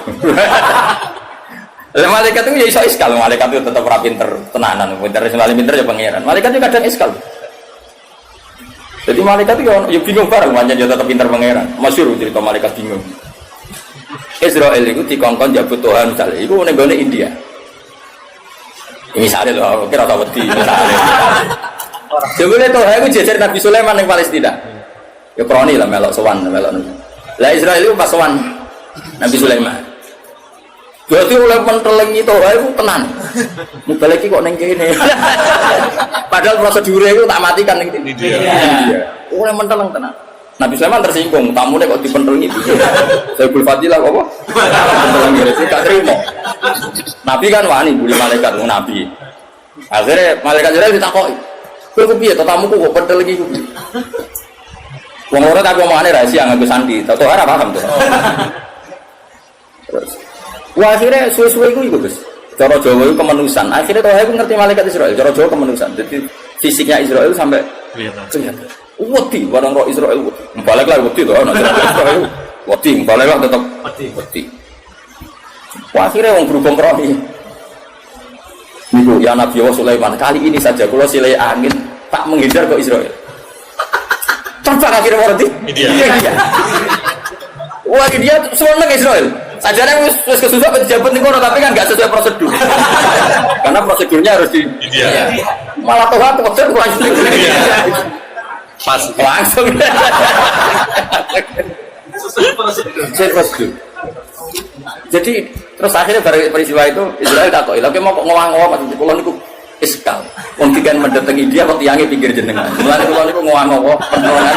Lah malaikat itu ya iso iskal, malaikat itu tetap ora pinter tenanan, pinter sing paling pinter ya pangeran. Malaikat itu kadang iskal. Jadi malaikat itu ya bingung bareng, pancen ya tetap pinter pangeran. Masyhur cerita malaikat bingung. Israel itu dikongkon jabut Tuhan misalnya, itu ning gone India. Misalnya loh, kira tau wedi misalnya. Jebule Tuhan itu jejer Nabi Sulaiman ning Palestina. Ya kroni lah melok sowan melok. Lah Israel itu pas sowan Nabi Sulaiman. Berarti oleh mentelengi Tuhan itu tenan. Mubalek iki kok ning kene. Padahal prosedure itu tak matikan ning kene. Iya. Oleh menteleng tenan. Nabi Sulaiman tersinggung, tamune kok dipentelengi. Sayyidul Fadilah apa? Pentelengi itu gak terima. Nabi kan wani bully malaikat nabi. Akhirnya malaikat Jibril ditakoki. Kowe piye to tamuku kok pentelengi kuwi? Wong ora tak omongane rahasia nganggo sandi. Tahu ora paham to. Terus wah akhirnya suwe-suwe iku Gus. Cara Jawa itu kemanusan. Akhirnya Tuhan itu ngerti malaikat Israel. Cara Jawa kemanusan. Jadi fisiknya Israel sampai kelihatan. Wedi barang roh Israel. Balik lah wedi to ana Israel. Wedi balik lah tetep wedi. Wah akhirnya wong berhubung rohi. Niku ya Nabi Sulaiman kali ini saja kalau silai angin tak menghindar ke Israel. Coba akhirnya ngerti. Iya. Wah dia seneng Israel. Sajane wis kesusah pejabat niku tapi kan enggak sesuai prosedur. Karena prosedurnya harus di malah Tuhan prosedur langsung. Pas langsung. Sesuai prosedur. Jadi terus akhirnya dari peristiwa itu Israel takoki, "Lha mau kok ngowang-ngowang Mas kula niku iskal. Wong dikan mendatangi dia kok tiange pinggir jenengan. Mulane kula niku ngowang-ngowang penolongan."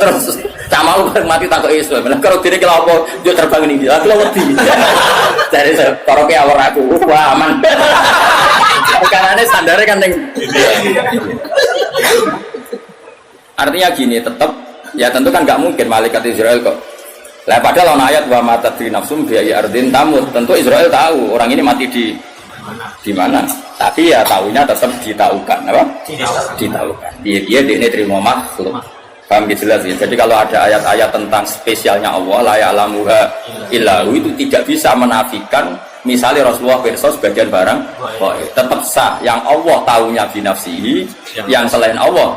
Terus Camal mati takoki Israel. Lah kalau dene kira apa yo terbang ning dia. Kula wedi. Dari koroke awor aku. Wah aman. Karena standarnya kan ning. Artinya gini, tetap ya tentu kan nggak mungkin malaikat Israel kok. Lah padahal ana ayat wa mata di nafsum bi ardin tamut. Tentu Israel tahu orang ini mati di mana. Tapi ya tahunya tetap ditaukan, apa? Ditaukan. Dia ini terima makhluk. Paham gitu jelas ya. Jadi kalau ada ayat-ayat tentang spesialnya Allah la ya'lamuha illahu itu tidak bisa menafikan misalnya Rasulullah pirsa sebagian barang tetap sah yang Allah tahunya binafsihi yang selain Allah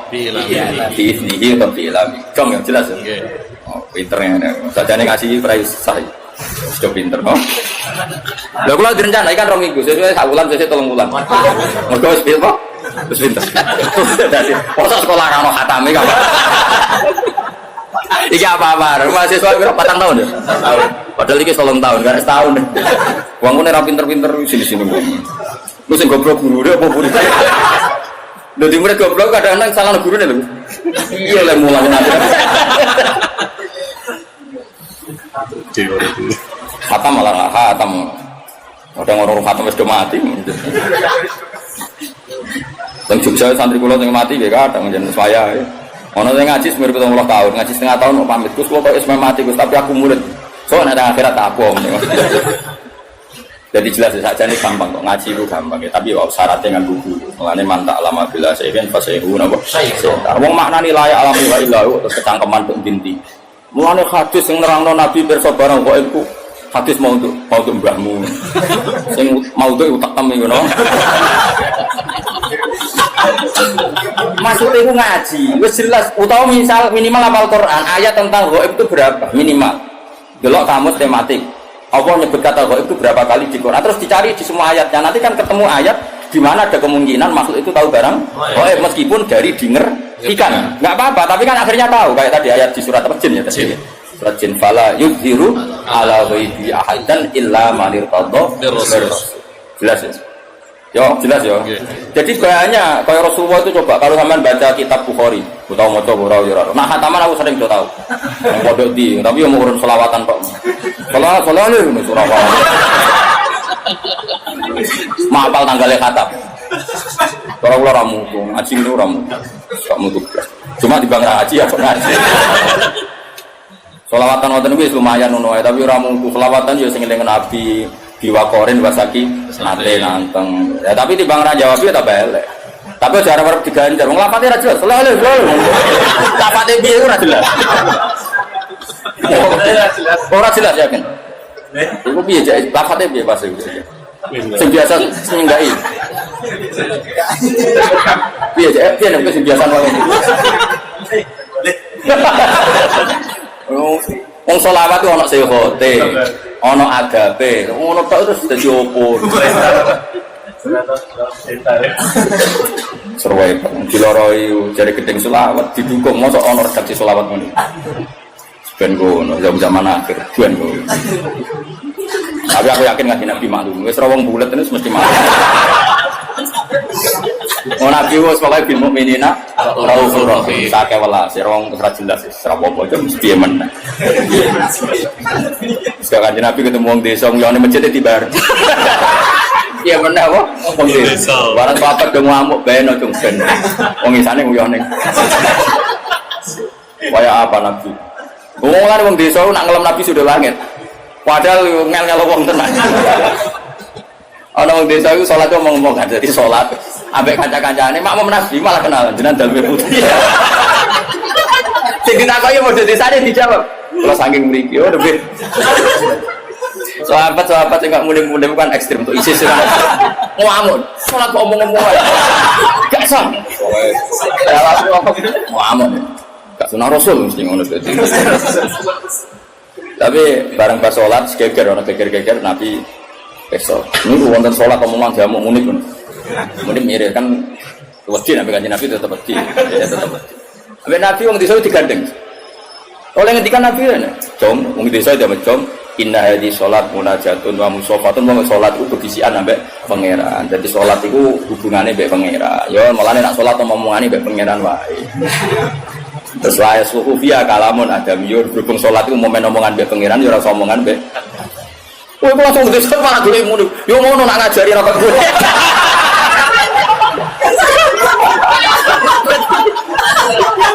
biiznihi wa bi'ilami. Jong yang jelas ya. Oh, pinternya. Sajane ngasih prize saya. Sudah pinter, no? Lah kula direncanakan kan 2 minggu, sesuai sak wulan sesuk 3 wulan. Mergo wis pinter kok. Wis pinter. Dadi mosok sekolah ra ono khatame kok. Iki apa-apa, mahasiswa kira 4 tahun ya? Padahal iki 3 tahun, kan setahun. Wong kene ra pinter-pinter sini-sini. Lu sing goblok guru apa murid. Lho di murid goblok kadang-kadang salah gurune lho. Iya lek mulang nanti. Khatam malah khatam. Orang-orang khatam wis do mati. Teng Jogja santri kula sing mati nggih kadang jeneng saya. Ono sing ngaji semir 70 tahun, ngaji setengah tahun kok pamit. Gus kok wis mati Gus, tapi aku murid. So nek akhirat aku. Jadi jelas saja ini gampang kok ngaji itu gampang ya. Tapi wow, syaratnya dengan buku. Mulane mantak lama bila saya kan fasehu napa. Wong maknani layak alam wa illahu terus kecangkeman tok binti. Mulane hadis sing nerangno Nabi pirsa barang kok iku hadis mau untuk mbahmu. Sing mau untuk utak tem ngono. Maksudnya itu ngaji, wis jelas. Utawa misal minimal hafal Quran, ayat tentang ghaib itu berapa? Minimal. Delok kamus tematik. Allah nyebut kata ghaib itu berapa kali di Quran? Terus dicari di semua ayatnya. Nanti kan ketemu ayat di mana ada kemungkinan makhluk itu tahu barang ghaib meskipun dari dengarkan. Enggak apa-apa, tapi kan akhirnya tahu kayak tadi ayat di surat Jin ya tadi. Surat Jin fala yuzhiru ala ghaibi ahadan illa man irtadha. Jelas ya? Yo, jelas yo. Jadi kayaknya kayak Rasulullah itu coba kalau sampean baca kitab Bukhari, utawa maca ora yo ora. Nah, khataman aku sering do tahu. Yang pondok di, tapi yo mau urun selawatan kok. Selawat lho selawat. Mapal tanggalnya khatam. Kalau ora mutu, ngaji itu ora mutu. Kok mutu. Cuma di bangsa haji ya kok ngaji. Selawatan wonten wis lumayan ngono ae, tapi ora mutu. Selawatan yo sing eling Nabi diwakorin wasaki nate nanteng ya, tapi timbang ra jawab ya tak elek Tapi cara harap diganjar, wong lapatnya ra jelas. Lho. Lapatnya piye ora jelas. Ora jelas ya kan. Iku piye jek lapatnya piye pas iku. Sing biasa nyenggai. Piye jek piye nek sing biasa wae. Wong selawat itu ana sehote, ana adabe, ngono tok terus dadi opo. Serwai diloroi jare gedeng selawat didukung mosok ana redaksi selawat ngono. Ben ngono zaman akhir ben ngono. Tapi aku yakin ngaji Nabi maklum, wis ra wong bulet terus mesti maklum. Oh Nabi wis pokoke bil mukminina raufur rahim. Sakeh welas, wong ora jelas wis ora apa-apa jam piye men. Sekarang Nabi ketemu wong desa nguyone masjid dibar. Iya bener apa? Wong desa. Barang papat do ngamuk bae no cung ben. Wong isane nguyone. Kaya apa Nabi? Wong desa nak ngelem Nabi sudah langit. Padahal ngel-ngel wong tenan. Ana wong desa iku salat ngomong-ngomong kan dadi salat ambek kanca-kancane makmum Nabi malah kenalan jenengan dalem putih. Sing ditakoki modho desane dijawab. Kalau saking mriki oh lebih. Sahabat-sahabat sing gak mudah-mudah bukan ekstrem untuk isi sira. Ngomong, salat kok omong-omong ae. Gak sah. Ya langsung ngomong. Gak sunah Rasul mesti ngono dadi. Tapi bareng pas salat geger ana geger-geger Nabi besok ini wonten sholat omongan jamu unik pun unik mirip kan wedi Nabi Kanjeng Nabi tetap wedi ya tetap wedi Nabi Nabi wong desa digandeng oleh ngendikan Nabi ya jom wong desa dia jom inna hadhi sholat munajatun wa musofatun wong sholat itu bebisian ambek pangeran jadi sholat itu hubungannya ambek pangeran ya malahnya nak sholat omongannya ambek pangeran wae terus wae suhu via kalamun adamiyun berhubung sholat itu momen omongan ambek pangeran ya rasa omongan ambek kowe langsung desa malah golek ngono. Yo ngono nak ngajari ra kok golek.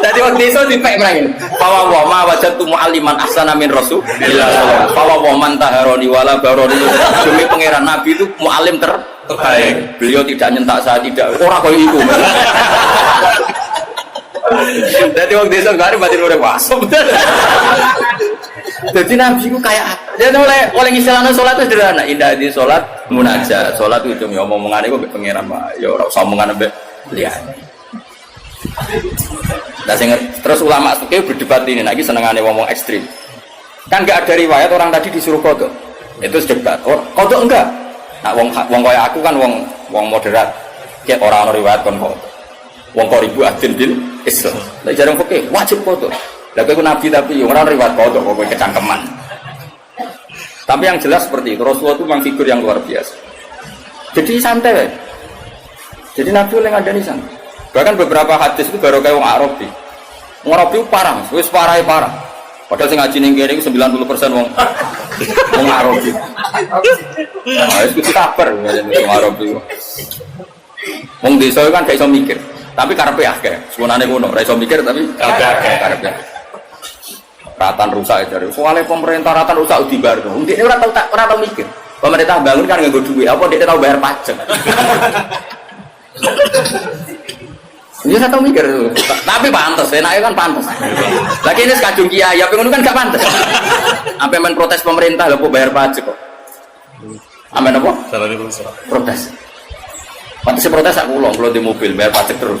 Dadi wong desa dipek menang. Fawa wa ma wajatu mualliman ahsana min rasul. Fawa wa man taharoni wala baroni. Demi pangeran Nabi itu muallim terbaik. Beliau tidak nyentak saya tidak. Ora koyo iku. Dadi wong desa gak batin urip wasem. Jadi Nabi itu kayak apa? Jadi oleh istilahnya sholat itu sederhana. Indah di sholat munajat. Sholat itu cuma omongan itu pengiran pak. Ya orang omongan sampai lihat. Nah, terus ulama itu berdebat ini. Lagi senengannya ngomong ekstrim. Kan nggak ada riwayat orang tadi disuruh kodok. Itu debat. Kodok enggak. Nah, wong kayak aku kan wong moderat. Kayak orang riwayat kon kodok. Wong koribu adin bil Islam. Nah, jarang fikih wajib kodok. Lah kowe Nabi tapi orang riwayat kodok kowe kecangkeman. Tapi yang jelas seperti itu Rasulullah itu memang figur yang luar biasa. Jadi santai. Jadi Nabi oleh ngandani santai. Bahkan beberapa hadis itu baru kayak wong Arabi. Wong Arabi itu parah, wis parah. Padahal sing ngaji ning kene iku 90% wong Arabi. Nah, wis kabar wong Arabi. Wong desa kan gak iso mikir, tapi karepe akeh. Sebenarnya ngono, ora iso mikir tapi karepe. Ratan rusak dari soalnya pemerintah ratan rusak dibayar tuh. Dia orang tahu mikir. Pemerintah bangun kan nggak duit. Apa dia tahu bayar pajak? Dia nggak tahu mikir tuh. Tapi pantas, enaknya kan pantas. Lagi ini sekajung kiai, ya pengen kan nggak pantas. Apa main protes pemerintah lo bayar pajak kok? Amin apa? Protes. Pantas protes aku kalau di mobil bayar pajak terus.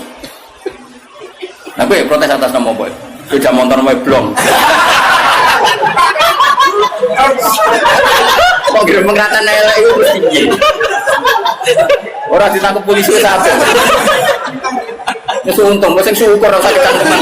Nah gue protes atas nama boy. Kerja motor mau blong. Kok kira pengratan elek itu terus tinggi. Orang ditangkap polisi sampai. Musuh untung, musuh syukur rasa kita teman.